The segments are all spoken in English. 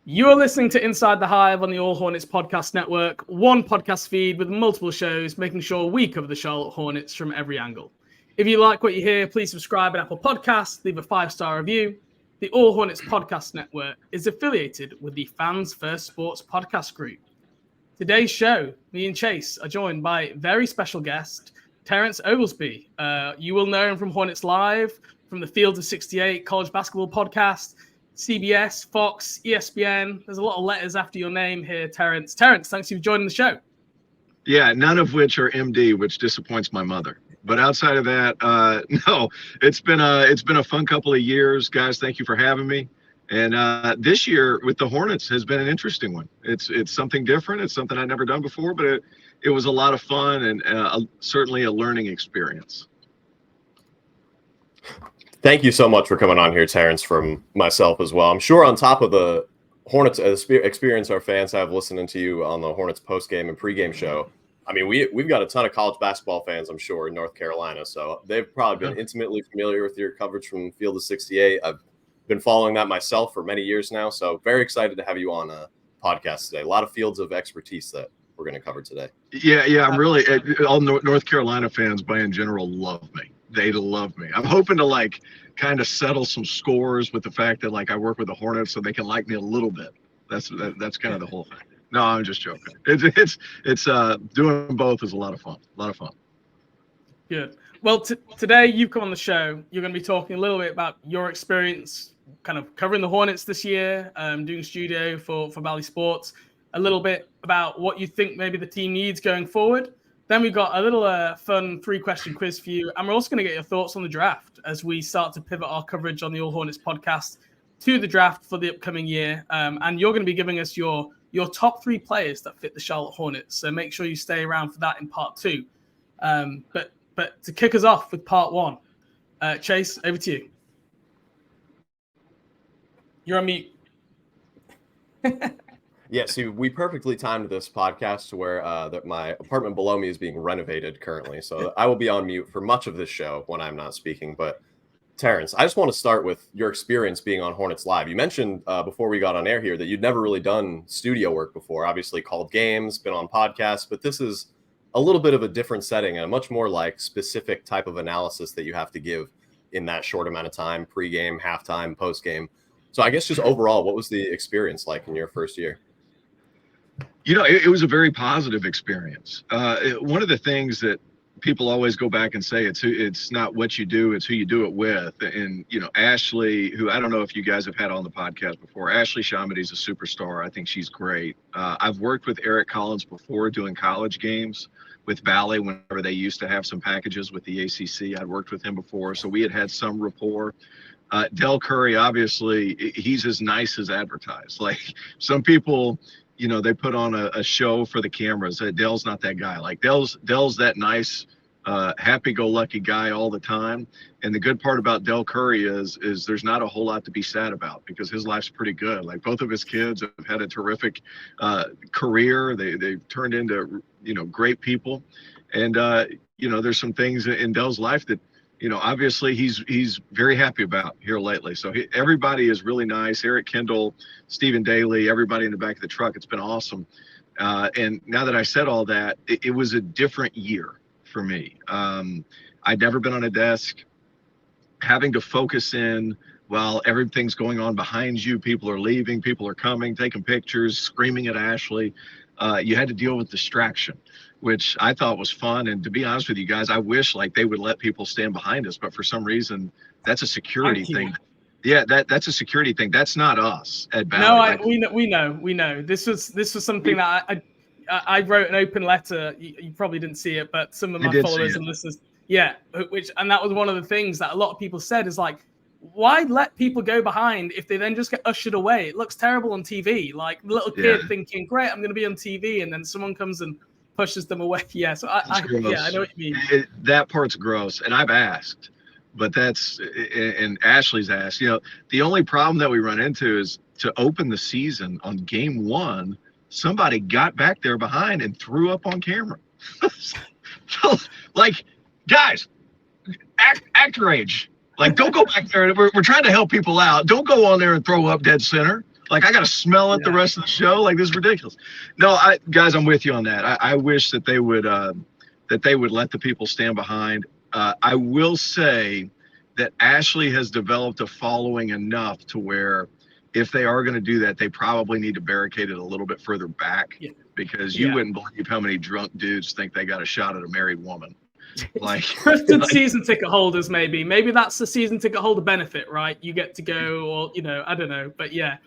You are listening to Inside the Hive on the All Hornets podcast network, one podcast feed with multiple shows, making sure we cover the Charlotte Hornets from every angle. If you like what you hear, please subscribe at Apple Podcasts, leave a 5-star review. The All Hornets podcast network is affiliated with the Fans First Sports podcast group. Today's show, me and Chase are joined by a very special guest, Terrence Oglesby. You will know him from Hornets Live, from the Field of 68 college basketball podcast, CBS, Fox, ESPN. There's a lot of letters after your name here, Terrence. Terrence, thanks for joining the show. Yeah, none of which are MD, which disappoints my mother. But outside of that, no, it's been a fun couple of years, guys. Thank you for having me. And this year with the Hornets has been an interesting one. It's something different. It's something I'd never done before, but it was a lot of fun and certainly a learning experience. Thank you so much for coming on here, Terrence, from myself as well. I'm sure on top of the Hornets experience our fans have listening to you on the Hornets postgame and pregame show, I mean, we've got a ton of college basketball fans, I'm sure, in North Carolina. So they've probably been intimately familiar with your coverage from Field of 68. I've been following that myself for many years now. So very excited to have you on a podcast today. A lot of fields of expertise that we're going to cover today. Yeah, I'm really – all North Carolina fans, by in general, love me. They love me. I'm hoping to kind of settle some scores with the fact that I work with the Hornets so they can like me a little bit. That's kind of the whole thing. No, I'm just joking. It's doing both is a lot of fun. Good. Well, today you've come on the show. You're going to be talking a little bit about your experience kind of covering the Hornets this year, doing studio for Bally Sports, a little bit about what you think maybe the team needs going forward. Then we've got a little fun 3-question quiz for you. And we're also going to get your thoughts on the draft as we start to pivot our coverage on the All Hornets podcast to the draft for the upcoming year. And you're going to be giving us your top 3 players that fit the Charlotte Hornets. So make sure you stay around for that in part 2. But to kick us off with part 1, Chase, over to you. You're on mute. Yeah, see, we perfectly timed this podcast to where that my apartment below me is being renovated currently. So I will be on mute for much of this show when I'm not speaking. But Terrence, I just want to start with your experience being on Hornets Live. You mentioned before we got on air here that you'd never really done studio work before, obviously called games, been on podcasts, but this is a little bit of a different setting and a much more specific type of analysis that you have to give in that short amount of time, pregame, halftime, postgame. So I guess just overall, what was the experience like in your first year? It was a very positive experience. One of the things that people always go back and say, it's not what you do, it's who you do it with. And, Ashley, who I don't know if you guys have had on the podcast before, Ashley Shamity's a superstar. I think she's great. I've worked with Eric Collins before doing college games with Bally whenever they used to have some packages with the ACC. I'd worked with him before, so we had some rapport. Del Curry, obviously, he's as nice as advertised. Some people – they put on a show for the cameras. Dell's not that guy. Dell's that nice, happy-go-lucky guy all the time. And the good part about Del Curry is there's not a whole lot to be sad about because his life's pretty good. Both of his kids have had a terrific career. They've turned into, great people. And, there's some things in Dell's life that, obviously he's very happy about here lately. So everybody is really nice. Eric Kendall, Stephen Daly, everybody in the back of the truck. It's been awesome. And now that I said all that, it was a different year for me. I'd never been on a desk. Having to focus in while everything's going on behind you. People are leaving, people are coming, taking pictures, screaming at Ashley. You had to deal with distraction, which I thought was fun. And to be honest with you guys, I wish they would let people stand behind us, but for some reason, that's a security thing. Yeah, that's a security thing. That's not us at Bally. No, we know. This was something that I wrote an open letter. You probably didn't see it, but some of my followers and listeners, and that was one of the things that a lot of people said is why let people go behind if they then just get ushered away? It looks terrible on TV. The little kid thinking, great, I'm going to be on TV. And then someone comes and pushes them away. Yeah. So I know what you mean. That part's gross. And I've asked, but and Ashley's asked, the only problem that we run into is to open the season on game 1, somebody got back there behind and threw up on camera. So, guys, act your age. Don't go back there. We're trying to help people out. Don't go on there and throw up dead center. Like, I got to smell it the rest of the show. Like, this is ridiculous. No, guys, I'm with you on that. I wish that they would let the people stand behind. I will say that Ashley has developed a following enough to where if they are going to do that, they probably need to barricade it a little bit further back, because you wouldn't believe how many drunk dudes think they got a shot at a married woman. Like, season ticket holders, maybe that's the season ticket holder benefit, right? You get to go, or I don't know, but yeah.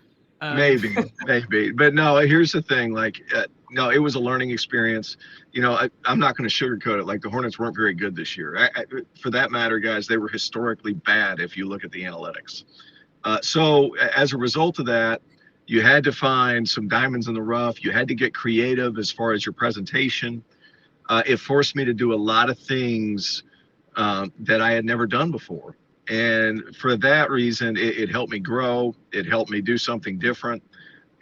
Maybe, but no. Here's the thing: like, no, it was a learning experience. I'm not going to sugarcoat it. Like, the Hornets weren't very good this year. For that matter, guys, they were historically bad if you look at the analytics. So as a result of that, you had to find some diamonds in the rough. You had to get creative as far as your presentation. It forced me to do a lot of things that I had never done before. And for that reason, it helped me grow. It helped me do something different.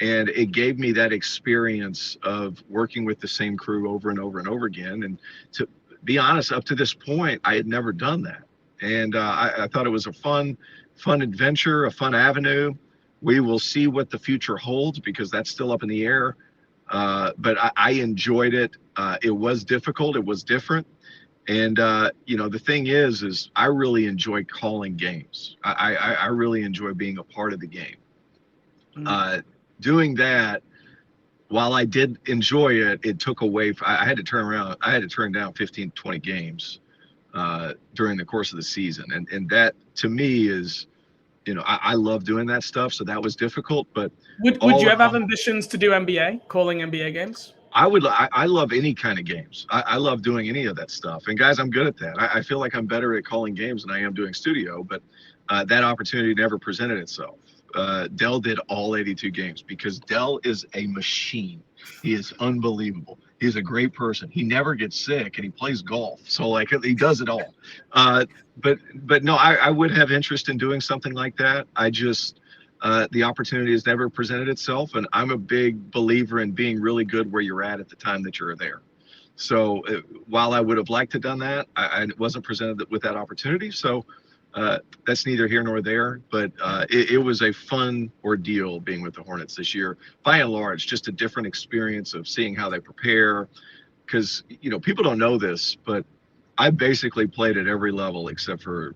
And it gave me that experience of working with the same crew over and over and over again. And to be honest, up to this point, I had never done that. And I thought it was a fun adventure, a fun avenue. We will see what the future holds, because that's still up in the air. But I enjoyed it. It was difficult. It was different. And, the thing is I really enjoy calling games. I really enjoy being a part of the game. Doing that, while I did enjoy it, it took away. I had to turn down 15, 20 games during the course of the season. And that, to me, is, I love doing that stuff. So that was difficult. But would you ever have ambitions to do calling NBA games? I love any kind of games. I love doing any of that stuff. And guys, I'm good at that. I feel like I'm better at calling games than I am doing studio, but that opportunity never presented itself. Dell did all 82 games because Dell is a machine. He is unbelievable. He's a great person. He never gets sick, and he plays golf. So, like, he does it all. But no, I would have interest in doing something like that. I just, the opportunity has never presented itself, and I'm a big believer in being really good where you're at the time that you're there. So while I would have liked to have done that, I wasn't presented with that opportunity. So that's neither here nor there, but it was a fun ordeal being with the Hornets this year. By and large, just a different experience of seeing how they prepare, because people don't know this, but I basically played at every level except for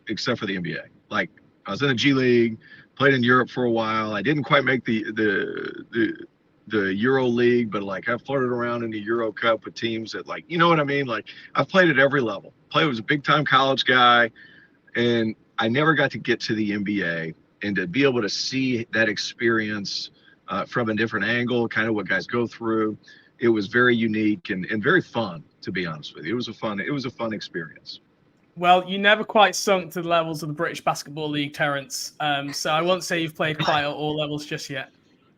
the NBA. Like, I was in the G League, played in Europe for a while. I didn't quite make the Euro League, but like, I flirted around in the Euro Cup with teams that, like, you know what I mean? Like, I've played at every level. I was a big time college guy, and I never got to get to the NBA, and to be able to see that experience from a different angle, kind of what guys go through. It was very unique and very fun, to be honest with you. It was a fun experience. Well, you never quite sunk to the levels of the British Basketball League, Terrence. So I won't say you've played quite at all levels just yet.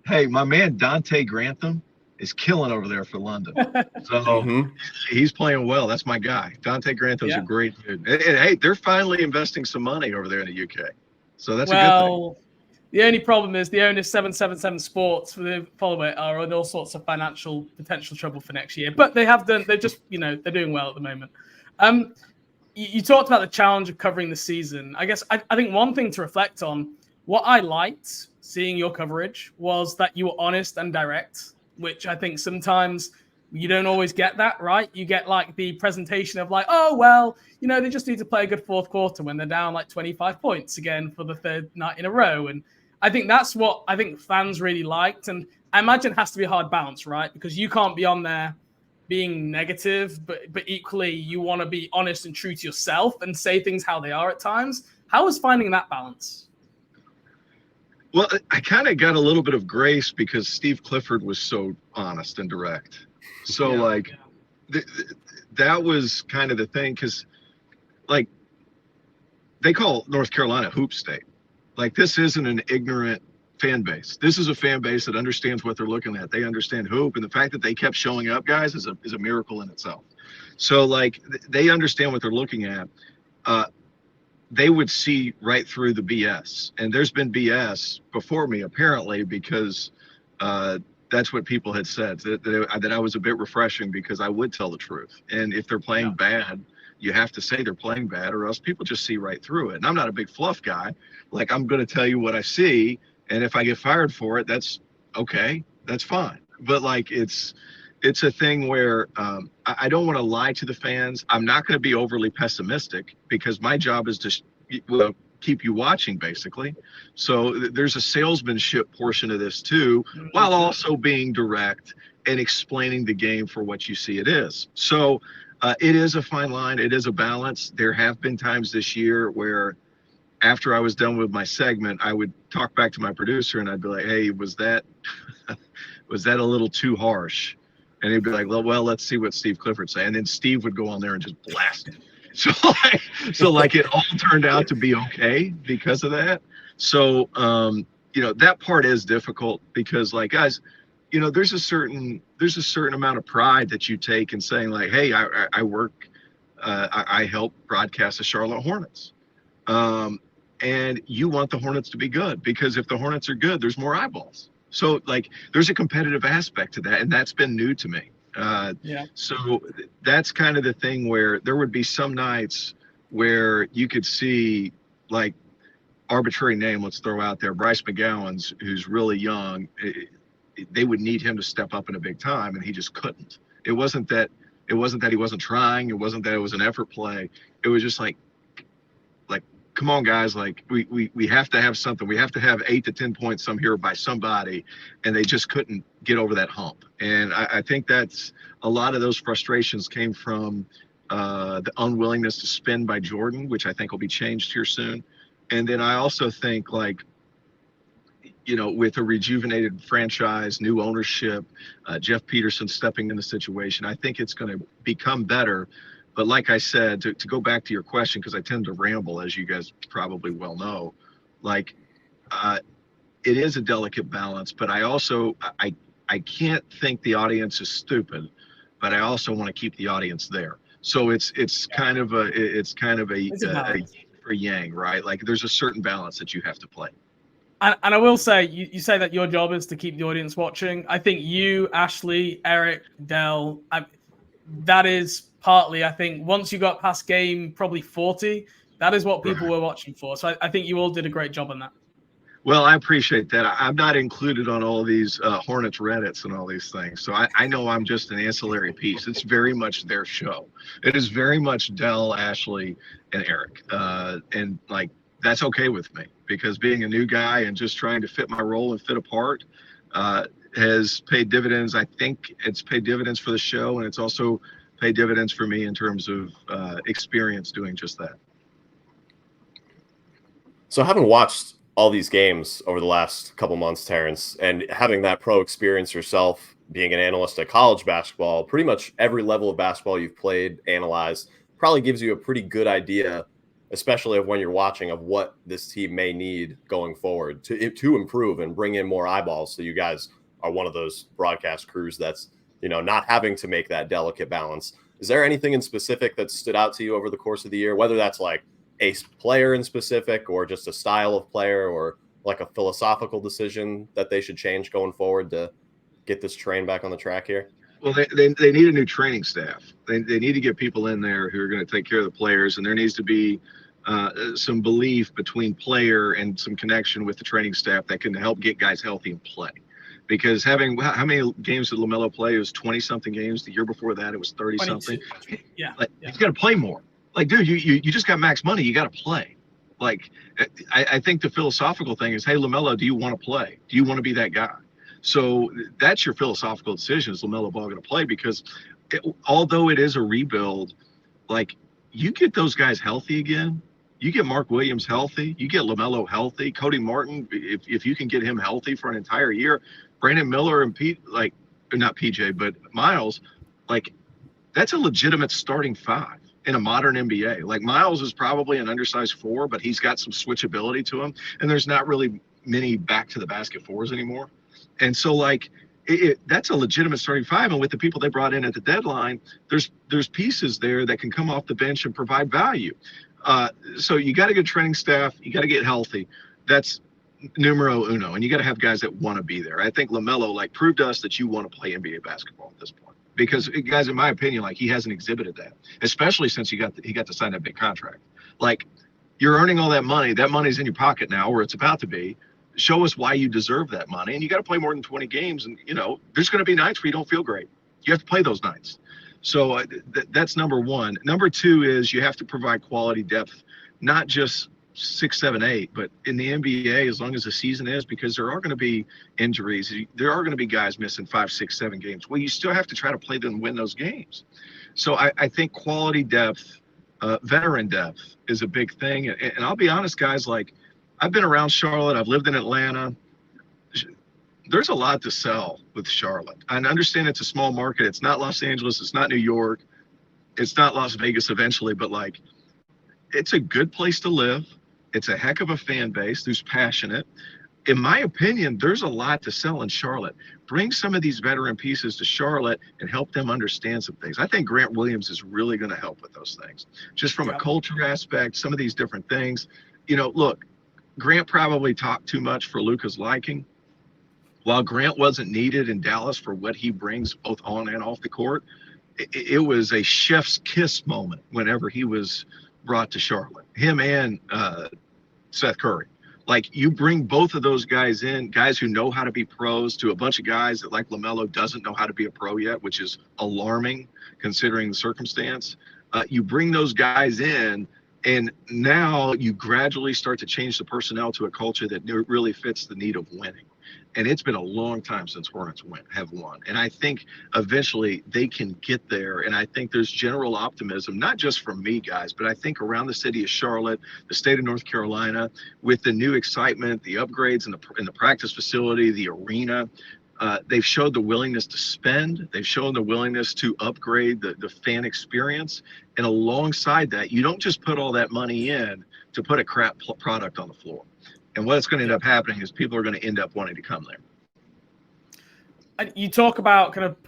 Hey, my man Dante Grantham is killing over there for London. So he's playing well. That's my guy. Dante Grantham's a great dude. And hey, they're finally investing some money over there in the UK. So that's a good thing. The only problem is the owners 777 Sports, for the follow it, are in all sorts of financial potential trouble for next year. But they're doing well at the moment. You talked about the challenge of covering the season. I guess I think one thing to reflect on, what I liked seeing your coverage was that you were honest and direct, which I think sometimes you don't always get that, right? You get like the presentation of like, oh, well, they just need to play a good fourth quarter when they're down like 25 points again for the third night in a row. And I think that's what I think fans really liked. And I imagine it has to be a hard balance, right? Because you can't be on there being negative, but equally you want to be honest and true to yourself and say things how they are at times. How was finding that balance? Well, I kind of got a little bit of grace because Steve Clifford was so honest and direct. So that was kind of the thing, because like, they call North Carolina Hoop State. Like, this isn't an ignorant fan base. This is a fan base that understands what they're looking at. They understand hoop, and the fact that they kept showing up, guys, is a miracle in itself. So like, they understand what they're looking at. They would see right through the BS, and there's been BS before me apparently, because that's what people had said, that I was a bit refreshing because I would tell the truth. And if they're playing bad, you have to say they're playing bad, or else people just see right through it. And I'm not a big fluff guy. Like, I'm going to tell you what I see, And if I get fired for it, that's okay. That's fine. But like, it's a thing where I don't want to lie to the fans. I'm not going to be overly pessimistic because my job is to keep you watching, basically. So there's a salesmanship portion of this too, while also being direct and explaining the game for what you see it is. So it is a fine line. It is a balance. There have been times this year where after I was done with my segment, I would talk back to my producer and I'd be like, hey, was that a little too harsh? And he'd be like, well, let's see what Steve Clifford say. And then Steve would go on there and just blast it. So it all turned out to be okay because of that. So, that part is difficult because like, guys, there's a certain amount of pride that you take in saying like, hey, I work, I help broadcast the Charlotte Hornets. And you want the Hornets to be good because if the Hornets are good, there's more eyeballs. So like there's a competitive aspect to that. And that's been new to me. So that's kind of the thing where there would be some nights where you could see like arbitrary name, let's throw out there, Bryce McGowan's, who's really young. They would need him to step up in a big time. And he just couldn't. It wasn't that he wasn't trying. It wasn't that it was an effort play. It was just like, come on, guys, like we have to have something. We have to have 8 to 10 points some here by somebody, and they just couldn't get over that hump. And I think that's a lot of those frustrations came from the unwillingness to spend by Jordan, which I think will be changed here soon. And then I also think like, with a rejuvenated franchise, new ownership, Jeff Peterson stepping in the situation, I think it's going to become better. But like I said, to go back to your question, because I tend to ramble, as you guys probably well know, like it is a delicate balance. But I also I can't think the audience is stupid, but I also want to keep the audience there. So it's kind of a yang, right? Like there's a certain balance that you have to play. And I will say, you say that your job is to keep the audience watching. I think you, Ashley, Eric, Dell, that is partly, I think, once you got past game probably 40, that is what people were watching for. So I think you all did a great job on that. Well, I appreciate that. I'm not included on all these Hornets Reddits and all these things. So I know I'm just an ancillary piece. It's very much their show. It is very much Dell, Ashley, and Eric. And like, that's okay with me because being a new guy and just trying to fit my role and fit a part has paid dividends. I think it's paid dividends for the show, and it's also paid dividends for me in terms of experience doing just that. So having watched all these games over the last couple months, Terrence, and having that pro experience yourself, being an analyst at college basketball, pretty much every level of basketball you've played, analyzed, probably gives you a pretty good idea, especially of when you're watching, of what this team may need going forward to improve and bring in more eyeballs. So you guys are one of those broadcast crews that's, not having to make that delicate balance. Is there anything in specific that stood out to you over the course of the year, whether that's like a player in specific or just a style of player or like a philosophical decision that they should change going forward to get this train back on the track here? Well, they need a new training staff. They need to get people in there who are going to take care of the players, and there needs to be some belief between player and some connection with the training staff that can help get guys healthy and play. Because how many games did LaMelo play? It was 20-something games. The year before that, it was 30-something. Yeah. He's got to play more. Like, dude, you just got max money. You got to play. Like, I think the philosophical thing is, hey, LaMelo, do you want to play? Do you want to be that guy? So that's your philosophical decision. Is LaMelo Ball going to play? Because although it is a rebuild, like, you get those guys healthy again. You get Mark Williams healthy. You get LaMelo healthy. Cody Martin, if you can get him healthy for an entire year. Brandon Miller and not PJ, but Miles, like, that's a legitimate starting five in a modern NBA. Like, Miles is probably an undersized 4, but he's got some switchability to him. And there's not really many back to the basket 4s anymore. And so, like, that's a legitimate starting five. And with the people they brought in at the deadline, there's pieces there that can come off the bench and provide value. So you got to get training staff. You got to get healthy. That's numero uno. And you got to have guys that want to be there. I think LaMelo, like, proved to us that you want to play NBA basketball at this point. Because, guys, in my opinion, like, he hasn't exhibited that, especially since he got to sign that big contract. Like, you're earning all that money. That money's in your pocket now, or it's about to be. show us why you deserve that money. And you got to play more than 20 games. And, you know, there's going to be nights where you don't feel great. You have to play those nights. So that's number one. Number two is you have to provide quality depth, not just 6, 7, 8, but in the NBA, as long as the season is, because there are going to be injuries. There are going to be guys missing 5, 6, 7 games. Well, you still have to try to play them and win those games. So I think quality depth, veteran depth is a big thing. And I'll be honest, guys, like I've been around Charlotte. I've lived in Atlanta. There's a lot to sell with Charlotte. I understand it's a small market. It's not Los Angeles. It's not New York. It's not Las Vegas eventually, but like it's a good place to live. It's a heck of a fan base who's passionate. In my opinion, there's a lot to sell in Charlotte. Bring some of these veteran pieces to Charlotte and help them understand some things. I think Grant Williams is really going to help with those things. Just from a culture aspect, some of these different things. You know, look, Grant probably talked too much for Luka's liking. While Grant wasn't needed in Dallas for what he brings both on and off the court, it was a chef's kiss moment whenever he was brought to Charlotte. Him and Seth Curry. Like, you bring both of those guys in, guys who know how to be pros, to a bunch of guys that, like LaMelo, doesn't know how to be a pro yet, which is alarming considering the circumstance. You bring those guys in, and now you gradually start to change the personnel to a culture that really fits the need of winning. And it's been a long time since Hornets have won. And I think eventually they can get there. And I think there's general optimism, not just from me, guys, but I think around the city of Charlotte, the state of North Carolina, with the new excitement, the upgrades in the practice facility, the arena. They've showed the willingness to spend. They've shown the willingness to upgrade the fan experience. And alongside that, you don't just put all that money in to put a crap product on the floor. And what's going to end up happening is people are going to end up wanting to come there. And you talk about kind of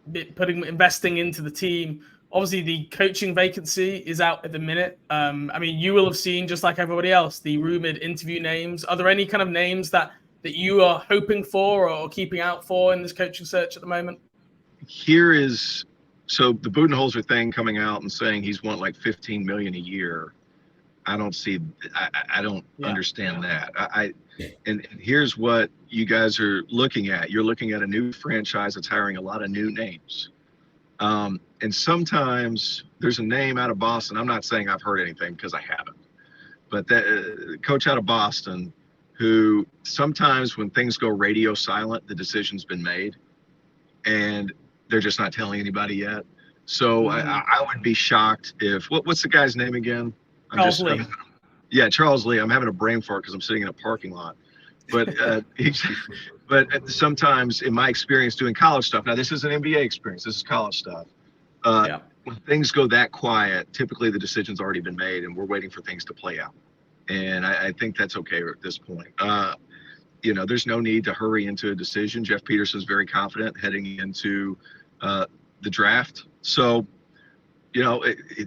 investing into the team. Obviously, the coaching vacancy is out at the minute. I mean, you will have seen, just like everybody else, the rumored interview names. Are there any kind of names that you are hoping for or keeping out for in this coaching search at the moment? So the Budenholzer thing coming out and saying he's won like $15 million a year. I don't understand that. And here's what you guys are looking at. You're looking at a new franchise that's hiring a lot of new names. And sometimes there's a name out of Boston. I'm not saying I've heard anything because I haven't. But that coach out of Boston who sometimes when things go radio silent, the decision's been made and they're just not telling anybody yet. So I would be shocked if what's the guy's name again? Charles Lee. Charles Lee. I'm having a brain fart because I'm sitting in a parking lot. But but sometimes, in my experience doing college stuff, now this is an NBA experience. This is college stuff. When things go that quiet, typically the decision's already been made, and we're waiting for things to play out. And I think that's okay at this point. There's no need to hurry into a decision. Jeff Peterson's very confident heading into the draft. So. They're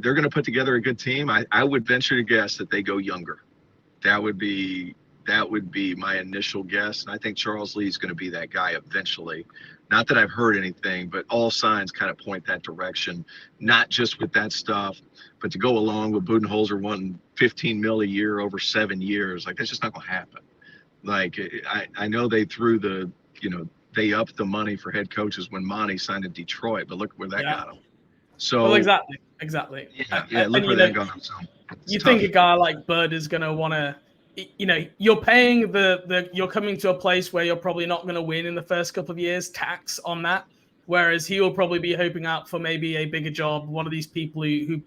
going to put together a good team. I would venture to guess that they go younger. That would be my initial guess. And I think Charles Lee is going to be that guy eventually. Not that I've heard anything, but all signs kind of point that direction, not just with that stuff, but to go along with Budenholzer wanting $15 million a year over 7 years. Like, that's just not going to happen. Like, I know they they upped the money for head coaches when Monty signed in Detroit, but look where that got him. So well, exactly. Yeah. Look where that got. So you tough. Think a guy like Bud is going to want to, you're paying you're coming to a place where you're probably not going to win in the first couple of years, tax on that. Whereas he will probably be hoping out for maybe a bigger job, one of these people who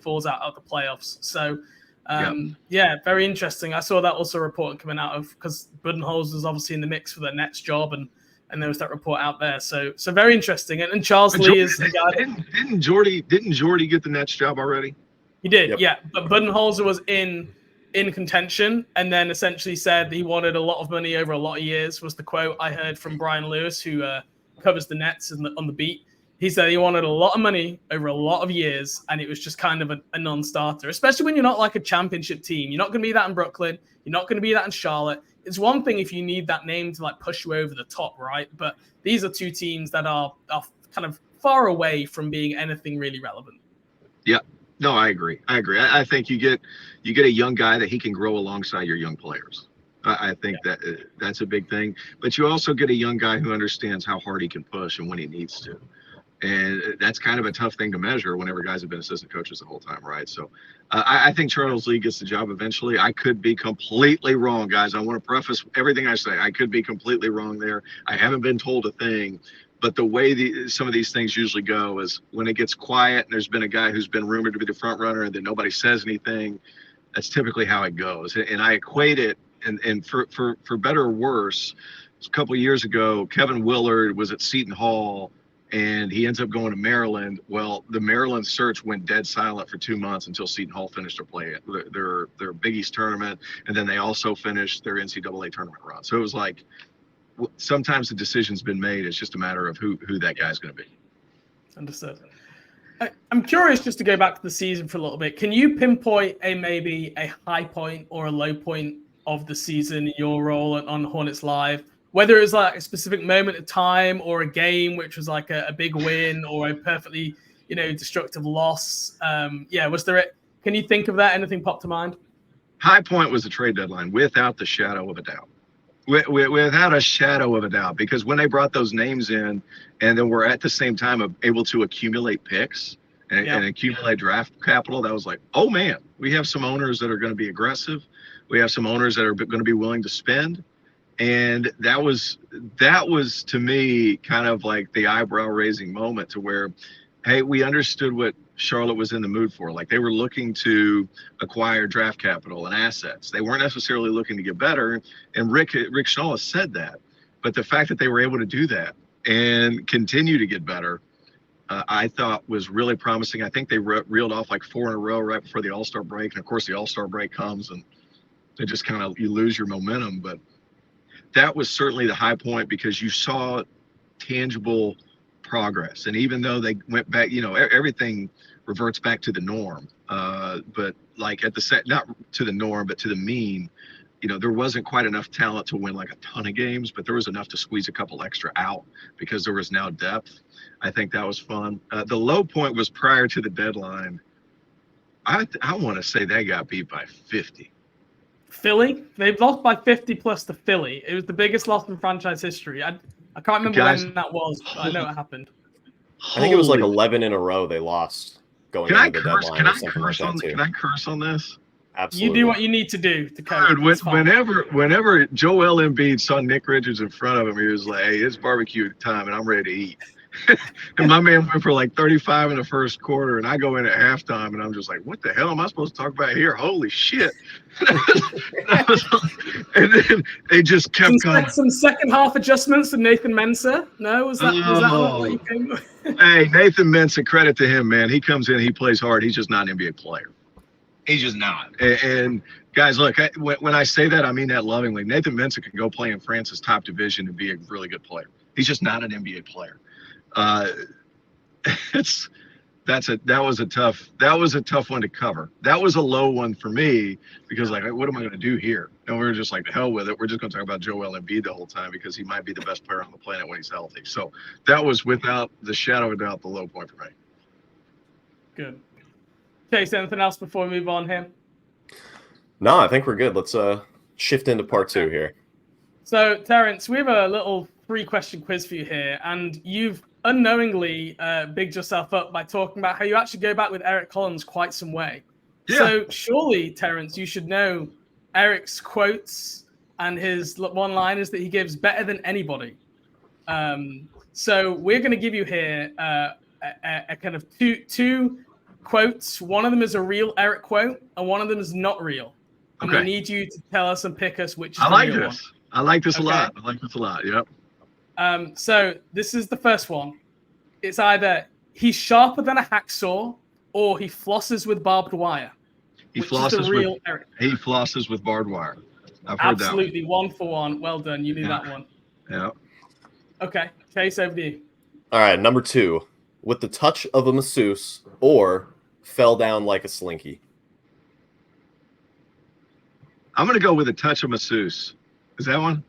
falls out of the playoffs. So very interesting. I saw that also report coming out of because Budenholzer was obviously in the mix for the Nets job and there was that report out there. So very interesting. And Charles Lee is the guy. Didn't Jordy get the Nets job already? He did, yeah. But Budenholzer was in contention and then essentially said he wanted a lot of money over a lot of years, was the quote I heard from Brian Lewis, who covers the Nets on the beat. He said he wanted a lot of money over a lot of years, and it was just kind of a non-starter, especially when you're not like a championship team. You're not going to be that in Brooklyn. You're not going to be that in Charlotte. It's one thing if you need that name to like push you over the top, right? But these are two teams that are kind of far away from being anything really relevant. Yeah, no, I agree. I think you get a young guy that he can grow alongside your young players. I think that's a big thing. But you also get a young guy who understands how hard he can push and when he needs to. And that's kind of a tough thing to measure whenever guys have been assistant coaches the whole time, right? So I think Charles Lee gets the job eventually. I could be completely wrong, guys. I want to preface everything I say. I could be completely wrong there. I haven't been told a thing. But the way some of these things usually go is when it gets quiet and there's been a guy who's been rumored to be the front runner and then nobody says anything, that's typically how it goes. And I equate it, and for better or worse, a couple of years ago, Kevin Willard was at Seton Hall and he ends up going to Maryland. Well, the Maryland search went dead silent for 2 months until Seton Hall finished their Big East tournament, and then they also finished their NCAA tournament run. So it was like sometimes the decision's been made. It's just a matter of who that guy's going to be. Understood. I'm curious, just to go back to the season for a little bit. Can you pinpoint maybe a high point or a low point of the season in your role on Hornets Live? Whether it was like a specific moment of time or a game which was like a big win or a perfectly, destructive loss. Was there can you think of that? Anything pop to mind? High point was the trade deadline, without the shadow of a doubt. Without a shadow of a doubt, because when they brought those names in and then we're at the same time able to accumulate picks and accumulate draft capital, that was like, oh man, we have some owners that are going to be aggressive. We have some owners that are going to be willing to spend. And that was to me kind of like the eyebrow raising moment to where, hey, we understood what Charlotte was in the mood for. Like, they were looking to acquire draft capital and assets. They weren't necessarily looking to get better. And Rick Schnall has said that. But the fact that they were able to do that and continue to get better, I thought was really promising. I think they reeled off like 4 in a row right before the All-Star break. And of course the All-Star break comes and it just you lose your momentum. But that was certainly the high point because you saw tangible progress. And even though they went back, everything reverts back to the norm. But like not to the norm, but to the mean, there wasn't quite enough talent to win like a ton of games, but there was enough to squeeze a couple extra out because there was now depth. I think that was fun. The low point was prior to the deadline. I want to say they got beat by 50. Philly? They've lost by 50 plus to Philly. It was the biggest loss in franchise history. I can't remember when that was, but I know it happened. I think it was like 11 in a row they lost going into the deadline. Can I curse on this? Absolutely. You do what you need to do to coach. Whenever Joel Embiid saw Nick Richards in front of him, he was like, hey, it's barbecue time and I'm ready to eat. And my man went for like 35 in the first quarter, and I go in at halftime, and I'm just like, what the hell am I supposed to talk about here? Holy shit. And then they just kept going. Some second half adjustments to Nathan Mensah? No? Was that what you came with? Hey, Nathan Mensah, credit to him, man. He comes in, he plays hard. He's just not an NBA player. He's just not. And guys, look, when I say that, I mean that lovingly. Nathan Mensah can go play in France's top division and be a really good player. He's just not an NBA player. That was a tough one to cover. That was a low one for me because like, what am I going to do here? And we were just like, the hell with it. We're just going to talk about Joel Embiid the whole time because he might be the best player on the planet when he's healthy. So that was without the shadow of a doubt the low point for me. Good. Chase, anything else before we move on here? No, I think we're good. Let's shift into part 2 here. So, Terrence, we have a little 3-question quiz for you here, and you've unknowingly bigged yourself up by talking about how you actually go back with Eric Collins quite some way. Yeah. So surely, Terrence, you should know Eric's quotes and his one-liners that he gives better than anybody. So we're going to give you here a kind of two quotes. One of them is a real Eric quote, and one of them is not real. And we need you to tell us and pick us which is the real one. I like this a lot. Yep. So this is the first one. It's either he's sharper than a hacksaw or he flosses with barbed wire. He flosses with barbed wire. I've heard that. Absolutely, 1 for 1. Well done. You knew that one. Yeah. Okay. Chase, over to you. All right, number 2. With the touch of a masseuse or fell down like a slinky. I'm going to go with a touch of masseuse. Is that one?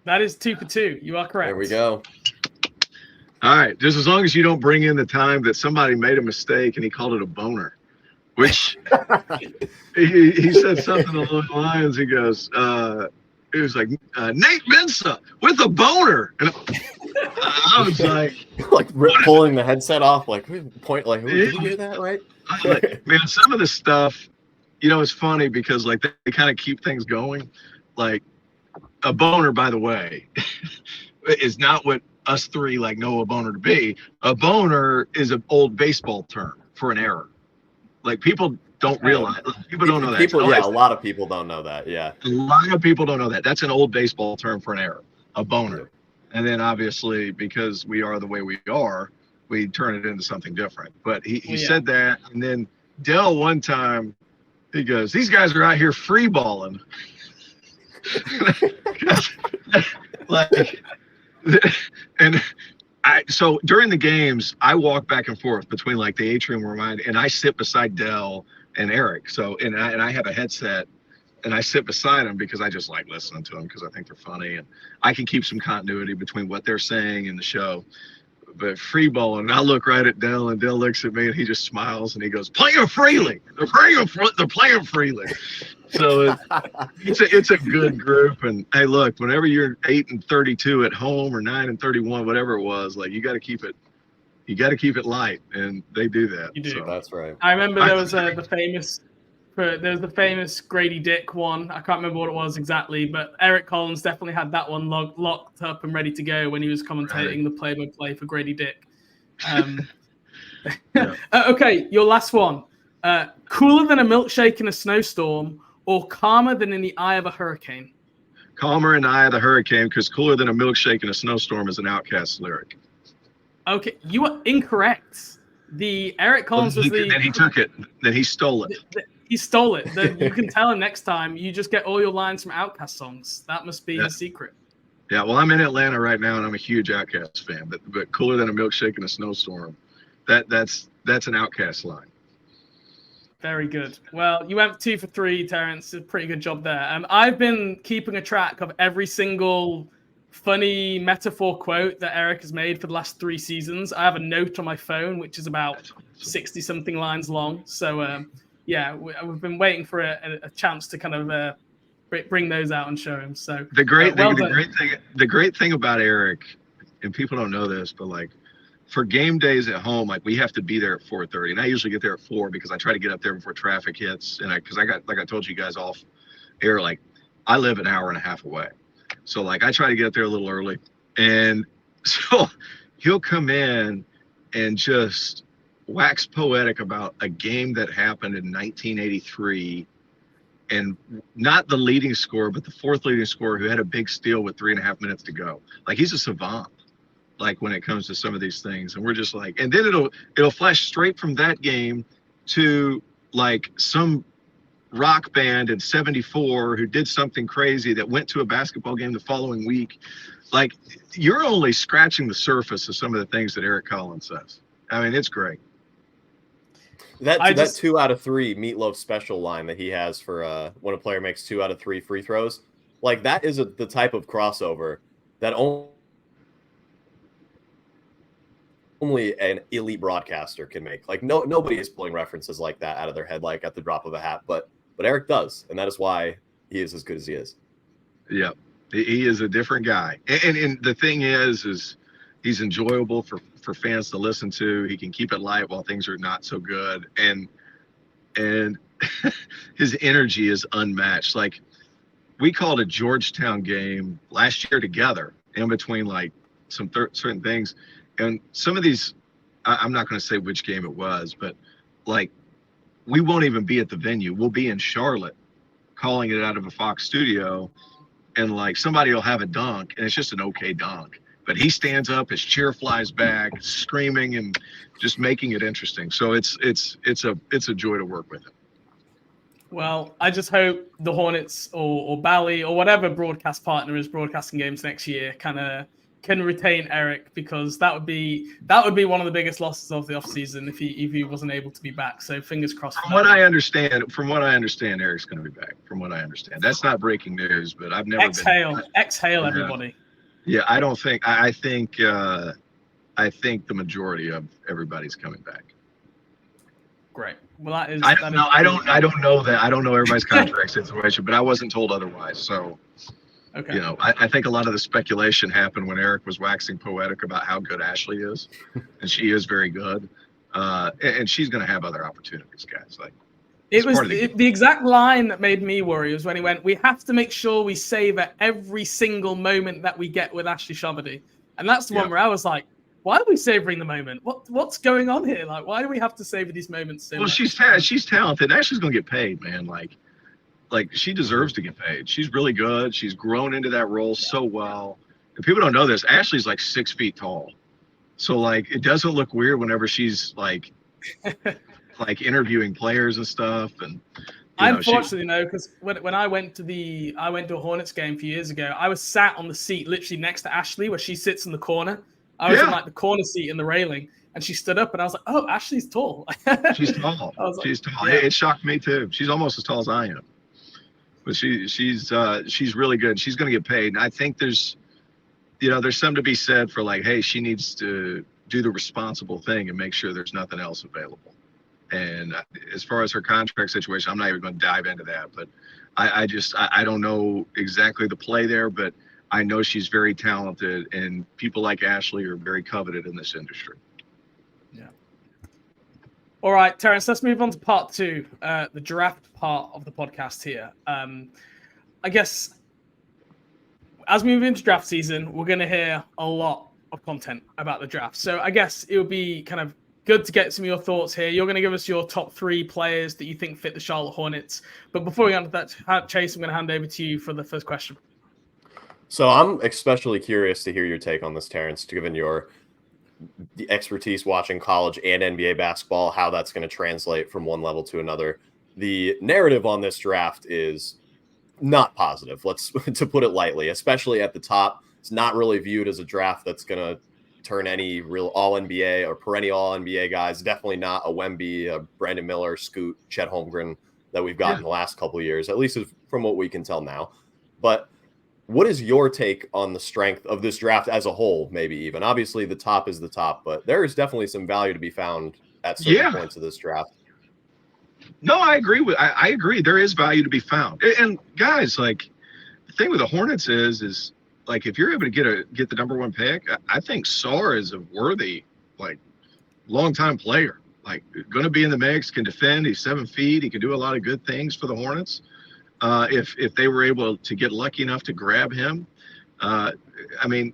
That is 2 for 2. You are correct. There we go. All right. Just as long as you don't bring in the time that somebody made a mistake and he called it a boner. which he said something along the lines. He goes, it was like Nate Mensa with a boner, and I was like pulling the headset off, like point, like did you hear that right? Like, man, some of the stuff, it's funny because like they kind of keep things going. Like a boner, by the way, is not what us three like know a boner to be. A boner is an old baseball term for an error. Like people don't realize, people don't know that. A lot of people don't know that. Yeah, a lot of people don't know that. That's an old baseball term for an error, a boner. And then obviously because we are the way we are, we turn it into something different. But he said that, and then Dell one time he goes, "These guys are out here free balling." Like, and so during the games, I walk back and forth between like the atrium where mine, and I sit beside Dell and Eric. So and I have a headset, and I sit beside them because I just like listening to them because I think they're funny, and I can keep some continuity between what they're saying in the show. But free balling, I look right at Dell, and Dell looks at me, and he just smiles, and he goes, "Playing freely. They're playing freely." So it's a good group. And hey, look, whenever you're 8-32 at home or 9-31, whatever it was, like you got to keep it light, and they do that. You do. So. That's right. I remember there was the famous Grady Dick one. I can't remember what it was exactly, but Eric Collins definitely had that one locked up and ready to go when he was commentating the play-by-play for Grady Dick. Okay, your last one. Cooler than a milkshake in a snowstorm, or calmer than in the eye of a hurricane? Calmer in the eye of the hurricane, because cooler than a milkshake in a snowstorm is an Outkast lyric. Okay, you are incorrect. The Eric Collins was the... Then he took it. Then he stole it. He stole it. You can tell him next time. You just get all your lines from Outkast songs. That must be his secret. Yeah, well, I'm in Atlanta right now, and I'm a huge Outkast fan. But cooler than a milkshake in a snowstorm, that's an Outkast line. Very good. Well, you went 2 for 3, Terrence. A pretty good job there. I've been keeping a track of every single funny metaphor quote that Eric has made for the last 3 seasons. I have a note on my phone, which is about 60-something lines long. So, we've been waiting for a chance to kind of bring those out and show him. So the great thing about Eric, and people don't know this, but like for game days at home, like we have to be there at 4:30, and I usually get there at 4 because I try to get up there before traffic hits, and because I got, like I told you guys off air, like I live an hour and a half away. So like I try to get up there a little early, and so he'll come in and just wax poetic about a game that happened in 1983, and not the leading scorer, but the 4th leading scorer who had a big steal with 3.5 minutes to go. Like he's a savant, like when it comes to some of these things, and we're just like, and then it'll flash straight from that game to like some rock band in 74 who did something crazy that went to a basketball game the following week. Like you're only scratching the surface of some of the things that Eric Collins says. I mean, it's great. That 2 out of 3 Meatloaf special line that he has for when a player makes 2 out of 3 free throws, like that is the type of crossover that only an elite broadcaster can make. Like nobody is pulling references like that out of their head, like at the drop of a hat, but Eric does, and that is why he is as good as he is. Yeah, he is a different guy, and the thing is he's enjoyable for fans to listen to. He can keep it light while things are not so good, and his energy is unmatched. Like we called a Georgetown game last year together in between like some certain things, and some of these I'm not going to say which game it was, but like we won't even be at the venue. We'll be in Charlotte calling it out of a Fox studio, and like somebody will have a dunk and it's just an okay dunk, but he stands up, his chair flies back, screaming and just making it interesting. So it's a joy to work with him. Well, I just hope the Hornets or Bally or whatever broadcast partner is broadcasting games next year can retain Eric, because that would be one of the biggest losses of the offseason if he wasn't able to be back. So fingers crossed. From what I understand, Eric's going to be back. From what I understand, that's not breaking news, but I've never exhale, everybody. Yeah, I don't think. I think the majority of everybody's coming back. Great. Well, that is. I don't know. I don't know that. I don't know everybody's contract situation, but I wasn't told otherwise. So, Okay. I think a lot of the speculation happened when Eric was waxing poetic about how good Ashley is, and she is very good. And she's going to have other opportunities, guys. Like, it was the exact line that made me worry was when he went, "We have to make sure we savor every single moment that we get with Ashley Shabadi," and that's the one where I was like, why are we savoring the moment? What's going on here? Like, why do we have to savor these moments so much? She's talented. Ashley's gonna get paid, man. Like she deserves to get paid. She's really good. She's grown into that role so well. And people don't know this. Ashley's like 6 feet tall, so like it doesn't look weird whenever she's like interviewing players and stuff. And unfortunately, no, because when I went to a Hornets game a few years ago, I was sat on the seat literally next to Ashley, where she sits in the corner. I was in like the corner seat in the railing, and she stood up, and I was like, "Oh, Ashley's tall." She's tall. She's tall. Yeah. It shocked me too. She's almost as tall as I am, but she's really good. She's going to get paid, and I think there's something to be said for like, hey, she needs to do the responsible thing and make sure there's nothing else available. And as far as her contract situation, I'm not even going to dive into that, but I don't know exactly the play there, but I know she's very talented, and people like Ashley are very coveted in this industry. Yeah. All right, Terrence, let's move on to part two, the draft part of the podcast here. I guess as we move into draft season, we're going to hear a lot of content about the draft. So I guess it would be kind of good to get some of your thoughts here. You're going to give us your top 3 players that you think fit the Charlotte Hornets. But before we get into that, Chase, I'm going to hand over to you for the first question. So I'm especially curious to hear your take on this, Terrence, given the expertise watching college and NBA basketball, how that's going to translate from one level to another. The narrative on this draft is not positive, to put it lightly, especially at the top. It's not really viewed as a draft that's going to turn any real all-NBA or perennial all-NBA guys. Definitely not a Wemby, a Brandon Miller, Scoot, Chet Holmgren that we've gotten the last couple of years, at least from what we can tell now. But what is your take on the strength of this draft as a whole, maybe even? Obviously, the top is the top, but there is definitely some value to be found at certain points of this draft. No, I agree. I agree. There is value to be found. And guys, like, the thing with the Hornets is like, if you're able to get the number 1 pick, I think Sarr is a worthy, like, long-time player. Like, going to be in the mix, can defend. He's 7 feet. He can do a lot of good things for the Hornets. If they were able to get lucky enough to grab him, I mean,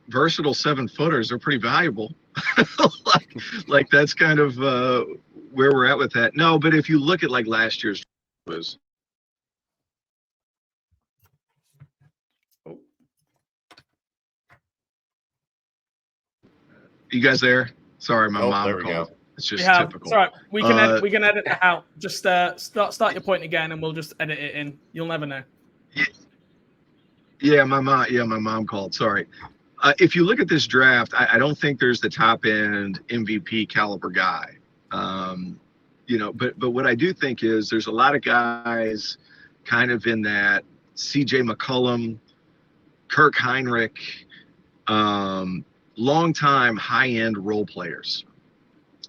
versatile 7-footers are pretty valuable. like that's kind of where we're at with that. No, but if you look at like last year's was. You guys there? Sorry, my mom called. It's just typical. Sorry, we can edit it out. Just start your point again, and we'll just edit it in. You'll never know. Yeah, my mom called. Sorry. If you look at this draft, I don't think there's the top end MVP caliber guy. But what I do think is there's a lot of guys kind of in that CJ McCollum, Kirk Heinrich, long-time high-end role players,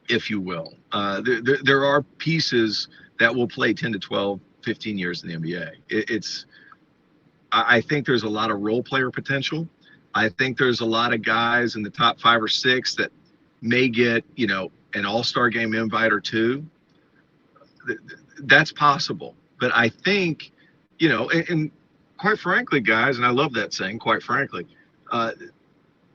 if you will. There are pieces that will play 10 to 12, 15 years in the NBA. I think there's a lot of role player potential. I think there's a lot of guys in the top 5 or 6 that may get, an all-star game invite or 2. That's possible. But I think, and quite frankly, guys, and I love that saying, quite frankly,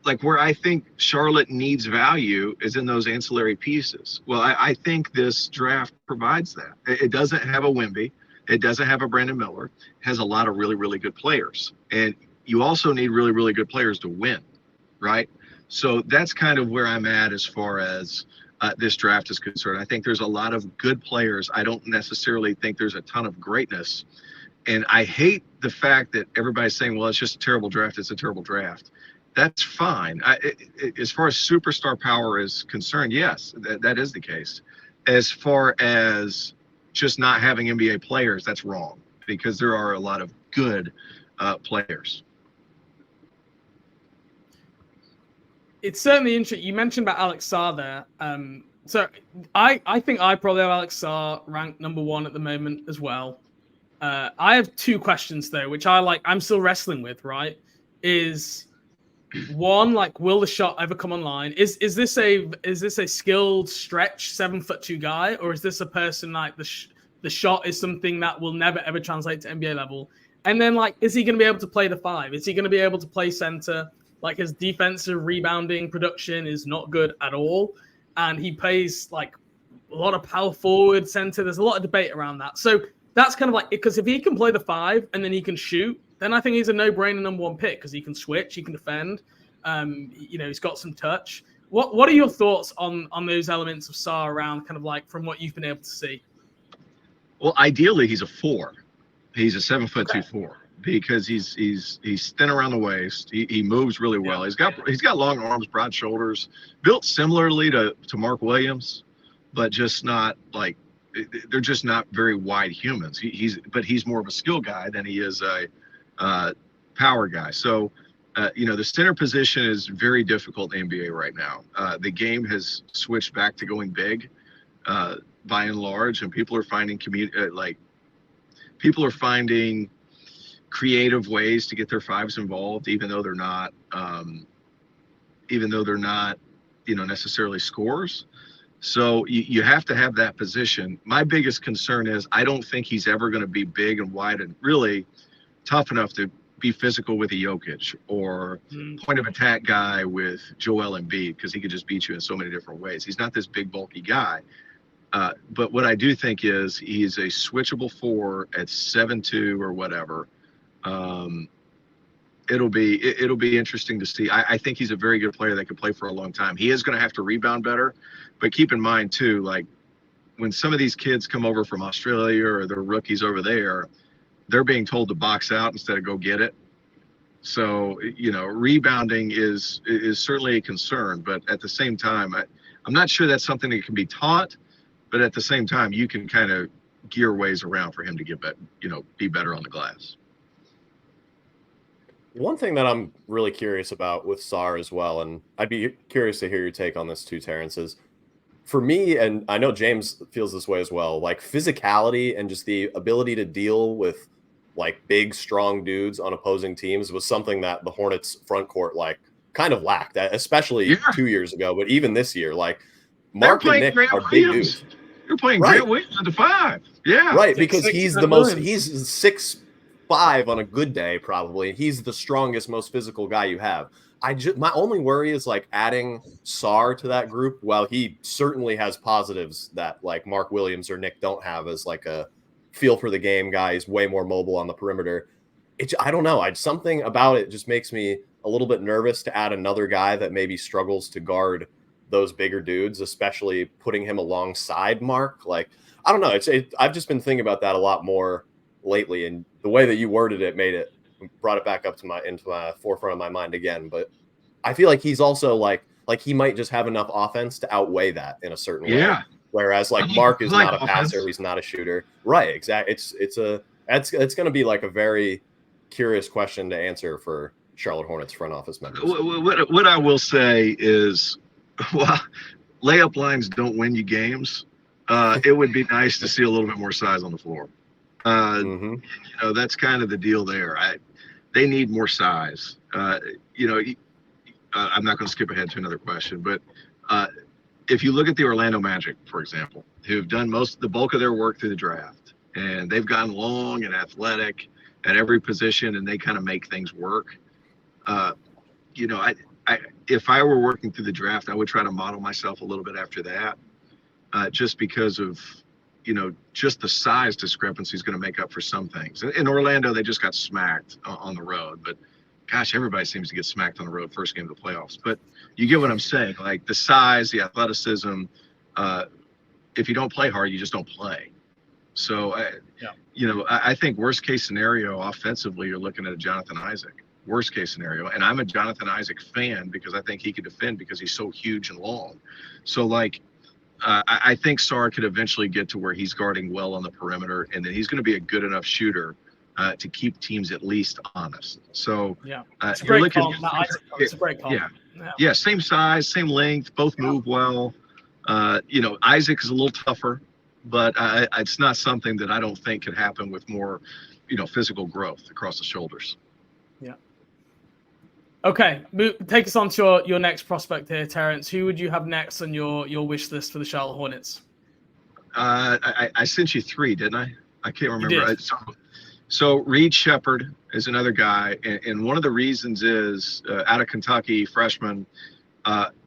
like where I think Charlotte needs value is in those ancillary pieces. Well, I think this draft provides that. It doesn't have a Wemby. It doesn't have a Brandon Miller. It has a lot of really, really good players. And you also need really, really good players to win, right? So that's kind of where I'm at as far as this draft is concerned. I think there's a lot of good players. I don't necessarily think there's a ton of greatness. And I hate the fact that everybody's saying, well, it's just a terrible draft. It's a terrible draft. That's fine. As far as superstar power is concerned, yes, that is the case. As far as just not having NBA players, that's wrong, because there are a lot of good players. It's certainly interesting. You mentioned about Alex Sarr there. So I think I probably have Alex Sarr ranked number 1 at the moment as well. I have 2 questions though, which I'm still wrestling with, right? Is one, like, will the shot ever come online? Is this a skilled stretch 7'2" guy, or is this a person like the shot is something that will never ever translate to NBA level? And then, like, is he going to be able to play the 5? Is he going to be able to play center? Like, his defensive rebounding production is not good at all, and he plays like a lot of power forward, center. There's a lot of debate around that. So that's kind of like, because if he can play the 5 and then he can shoot, then I think he's a no-brainer number 1 pick, because he can switch, he can defend. He's got some touch. What are your thoughts on those elements of Sarr around, kind of like from what you've been able to see? Well, ideally he's a 4. He's a 7'2" 4, because he's thin around the waist. He moves really well. Yeah. He's got long arms, broad shoulders, built similarly to Mark Williams, but just not like, they're just not very wide humans. He's more of a skill guy than he is a power guy. So, the center position is very difficult in the NBA right now. The game has switched back to going big, by and large, and people are finding creative ways to get their 5s involved, even though they're not necessarily scorers. So you have to have that position. My biggest concern is I don't think he's ever going to be big and wide and really tough enough to be physical with a Jokic or point of attack guy with Joel Embiid, because he could just beat you in so many different ways. He's not this big bulky guy. But what I do think is he's a switchable 4 at 7'2" or whatever. It'll be interesting to see. I think he's a very good player that could play for a long time. He is going to have to rebound better, but keep in mind too, like, when some of these kids come over from Australia or they're rookies over there, they're being told to box out instead of go get it. So, rebounding is certainly a concern, but at the same time, I'm not sure that's something that can be taught, but at the same time, you can kind of gear ways around for him to get be better on the glass. One thing that I'm really curious about with Sarr as well, and I'd be curious to hear your take on this too, Terrence, is for me, and I know James feels this way as well, like physicality and just the ability to deal with like big, strong dudes on opposing teams was something that the Hornets front court like kind of lacked, especially 2 years ago, but even this year, like Mark and Nick are big dudes. You're playing Grant Williams at the 5. Yeah. Right, because he's the most, he's 6'5" on a good day, probably. He's the strongest, most physical guy you have. My only worry is like adding Sarr to that group. While he certainly has positives that like Mark Williams or Nick don't have, as like a feel for the game guy. He's way more mobile on the perimeter. I don't know. Something about it just makes me a little bit nervous to add another guy that maybe struggles to guard those bigger dudes, especially putting him alongside Mark. Like, I don't know. I've just been thinking about that a lot more lately, and the way that you worded it brought it back up to into my forefront of my mind again. But I feel like he's also like he might just have enough offense to outweigh that in a certain way. Whereas like Mark is not a passer, he's not a shooter. Right, exactly. It's going to be like a very curious question to answer for Charlotte Hornets front office members. What I will say is, well, layup lines don't win you games. It would be nice to see a little bit more size on the floor. That's kind of the deal there. They need more size. I'm not going to skip ahead to another question, but if you look at the Orlando Magic, for example, who've done the bulk of their work through the draft, and they've gotten long and athletic at every position, and they kind of make things work. If I were working through the draft, I would try to model myself a little bit after that, just because of, just the size discrepancy is going to make up for some things. In Orlando, they just got smacked on the road, but gosh, everybody seems to get smacked on the road first game of the playoffs. But you get what I'm saying, like the size, the athleticism. If you don't play hard, you just don't play. So, I think worst case scenario offensively, you're looking at a Jonathan Isaac. Worst case scenario. And I'm a Jonathan Isaac fan because I think he could defend because he's so huge and long. So like, I think Sarr could eventually get to where he's guarding well on the perimeter, and then he's going to be a good enough shooter to keep teams at least honest. So it's a great call. It's a great call. Yeah, same size, same length, both move well. Isaac is a little tougher, but it's not something that I don't think could happen with more, physical growth across the shoulders. Yeah. Okay, take us on to your next prospect here, Terrence. Who would you have next on your wish list for the Charlotte Hornets? I sent you 3, didn't I? I can't remember. You did. So Reed Shepherd is another guy, and one of the reasons is out of Kentucky, freshman,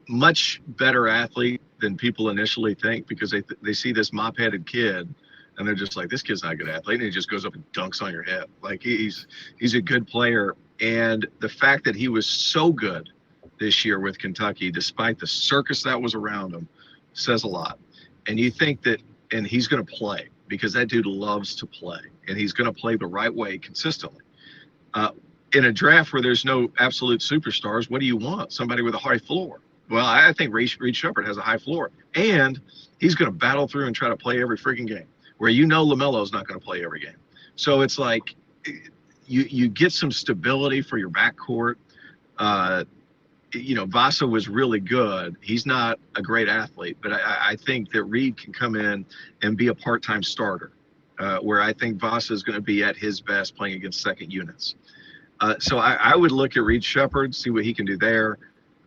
much better athlete than people initially think, because they see this mop-headed kid, and they're just like, this kid's not a good athlete, and he just goes up and dunks on your head. Like he's a good player, and the fact that he was so good this year with Kentucky, despite the circus that was around him, says a lot. And you think that, and he's going to play, because that dude loves to play, and he's going to play the right way consistently. In a draft where there's no absolute superstars, what do you want? Somebody with a high floor. Well, I think Reed Shepherd has a high floor, and he's going to battle through and try to play every freaking game, where LaMelo's not going to play every game. So it's like you get some stability for your backcourt. Vasa was really good. He's not a great athlete, but I think that Reed can come in and be a part-time starter, where I think Vasa is going to be at his best playing against second units. So I would look at Reed Shepherd, see what he can do there.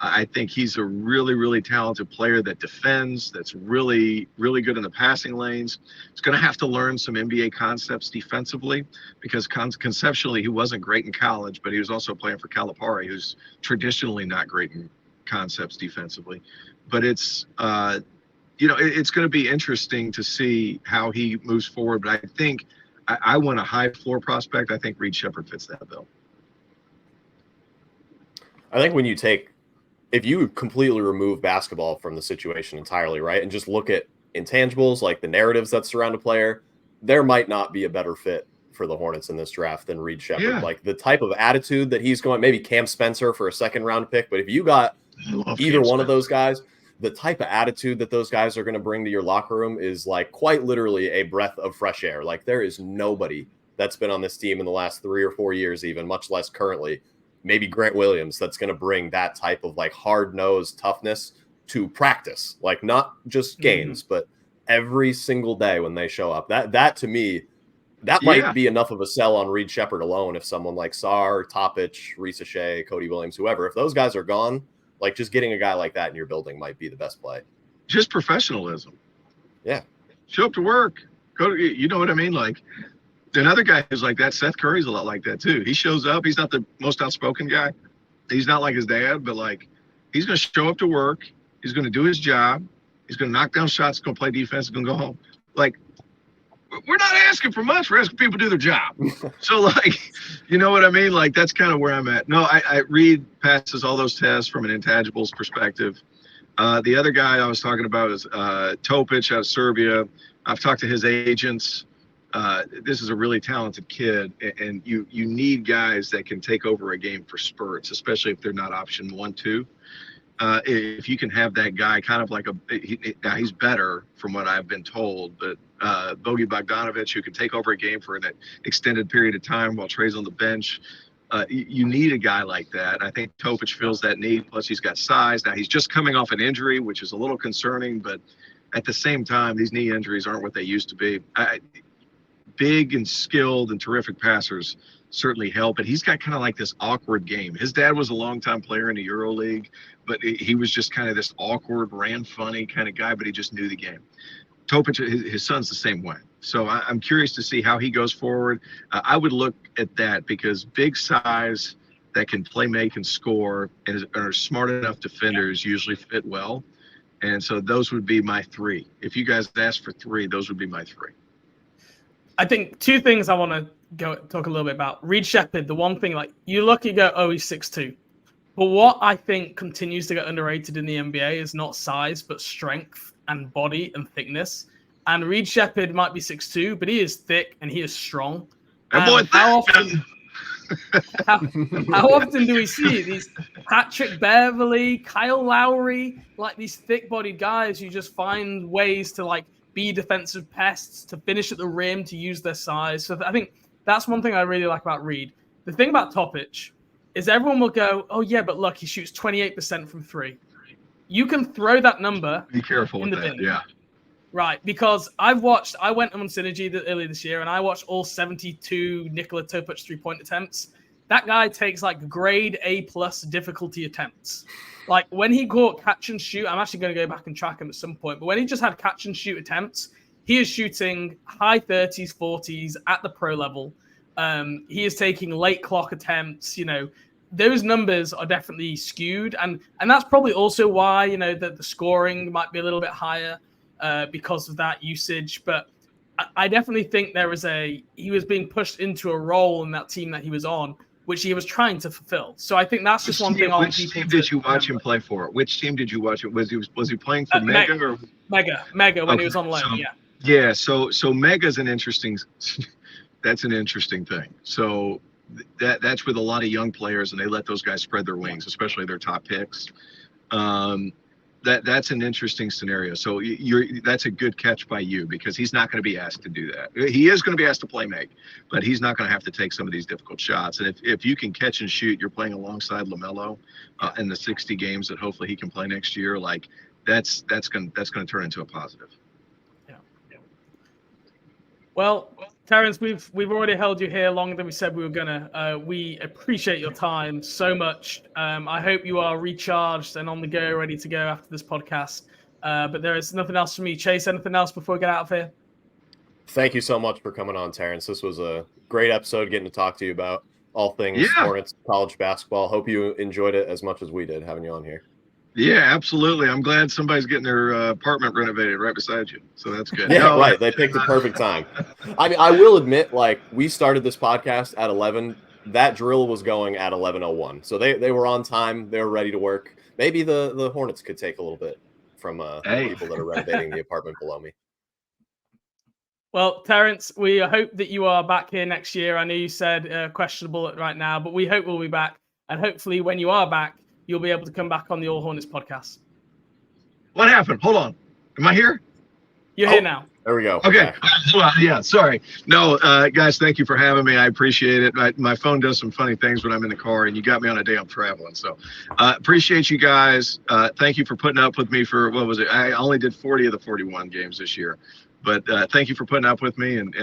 I think he's a really, really talented player that defends, that's really, really good in the passing lanes. He's going to have to learn some NBA concepts defensively, because conceptually he wasn't great in college, but he was also playing for Calipari, who's traditionally not great in concepts defensively. But it's going to be interesting to see how he moves forward. But I think I want a high floor prospect. I think Reed Shepherd fits that bill. I think if you completely remove basketball from the situation entirely, right, and just look at intangibles like the narratives that surround a player, there might not be a better fit for the Hornets in this draft than Reed Shepherd. Yeah. Like the type of attitude that he's going, maybe Cam Spencer for a second-round pick, but if you got either one of those guys, the type of attitude that those guys are going to bring to your locker room is like quite literally a breath of fresh air. Like there is nobody that's been on this team in the last 3 or 4 years, even much less currently, maybe Grant Williams, that's going to bring that type of like hard-nosed toughness to practice, like not just games, but every single day when they show up. That to me, that might be enough of a sell on Reed Shepherd alone. If someone like Sarr, Topic, Reese Shea, Cody Williams, whoever, if those guys are gone, like just getting a guy like that in your building might be the best play. Just professionalism. Yeah. Show up to work. You know what I mean? Like, another guy who's like that, Seth Curry's a lot like that too. He shows up. He's not the most outspoken guy. He's not like his dad, but like he's going to show up to work. He's going to do his job. He's going to knock down shots. He's going to play defense. He's going to go home. Like, we're not asking for much. We're asking people to do their job. So like, you know what I mean? Like that's kind of where I'm at. No, I Reed passes all those tests from an intangibles perspective. The other guy I was talking about is Topic out of Serbia. I've talked to his agents. This is a really talented kid, and you need guys that can take over a game for spurts, especially if they're not option 1, 2. If you can have that guy kind of like now he's better from what I've been told, but Bogey Bogdanovic, who can take over a game for an extended period of time while Trey's on the bench. You need a guy like that. I think Topic fills that need. Plus he's got size. Now he's just coming off an injury, which is a little concerning, but at the same time, these knee injuries aren't what they used to be. Big and skilled and terrific passers certainly help, but he's got kind of like this awkward game. His dad was a longtime player in the EuroLeague, but he was just kind of this awkward, ran funny kind of guy, but he just knew the game. Topic, his son's the same way. So I'm curious to see how he goes forward. I would look at that because big size that can play, make, and score and are smart enough defenders usually fit well. And so those would be my 3. If you guys asked for 3, those would be my 3. I think 2 things I want to go talk a little bit about. Reed Shepherd, the one thing, like you look, you go, oh, he's 6'2". But what I think continues to get underrated in the NBA is not size, but strength and body and thickness. And Reed Shepherd might be 6'2", but he is thick and he is strong. How often do we see these Patrick Beverly, Kyle Lowry, like these thick-bodied guys who just find ways to like be defensive pests, to finish at the rim, to use their size. So I think that's one thing I really like about Reed. The thing about Topic is everyone will go, oh yeah, but look, he shoots 28% from 3. you can throw that number. Be careful in with the that. bin. Yeah. Right, because I went on Synergy earlier this year, and I watched all 72 Nikola Topuc 3-point attempts. That guy takes like grade A+ difficulty attempts. Like when he caught catch and shoot, I'm actually going to go back and track him at some point, but when he just had catch and shoot attempts, he is shooting high 30s, 40s at the pro level. He is taking late clock attempts. Those numbers are definitely skewed, and that's probably also why the scoring might be a little bit higher. Because of that usage, but I definitely think he was being pushed into a role in that team that he was on, which he was trying to fulfill. So I think that's just one thing. Which team did you watch him play for? Which team did you watch it? Was he playing for Mega or Mega when he was on loan? Yeah. So Mega's an interesting. That's an interesting thing. So that's with a lot of young players, and they let those guys spread their wings, especially their top picks. That's an interesting scenario. So that's a good catch by you, because he's not going to be asked to do that. He is going to be asked to play make, but he's not going to have to take some of these difficult shots. And if you can catch and shoot, you're playing alongside LaMelo in the 60 games that hopefully he can play next year. Like that's going to turn into a positive. Yeah. Well, Terrence, we've already held you here longer than we said we were gonna. We appreciate your time so much. I hope you are recharged and on the go, ready to go after this podcast. But there is nothing else for me. Chase, anything else before we get out of here? Thank you so much for coming on, Terrence. This was a great episode getting to talk to you about all things Hornets college basketball. Hope you enjoyed it as much as we did having you on here. Yeah, absolutely. I'm glad somebody's getting their apartment renovated right beside you. So that's good. Yeah, right. They picked the perfect time. I mean, I will admit, like, we started this podcast at 11. That drill was going at 11:01. So they were on time. They were ready to work. Maybe the Hornets could take a little bit from the people that are renovating the apartment below me. Well, Terrence, we hope that you are back here next year. I know you said questionable right now, but we hope we'll be back. And hopefully when you are back, you'll be able to come back on the All Hornets podcast. What happened? Hold on. Am I here? You're here now. There we go. Okay. Well, yeah, sorry. No, guys, thank you for having me. I appreciate it. My phone does some funny things when I'm in the car, and you got me on a day I'm traveling. So appreciate you guys. Thank you for putting up with me for, what was it? I only did 40 of the 41 games this year. But thank you for putting up with me, and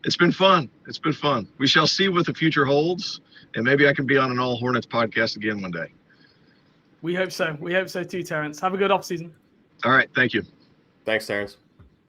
it's been fun. It's been fun. We shall see what the future holds. And maybe I can be on an All Hornets podcast again one day. We hope so. We hope so too, Terrence. Have a good offseason. All right. Thank you. Thanks, Terrence.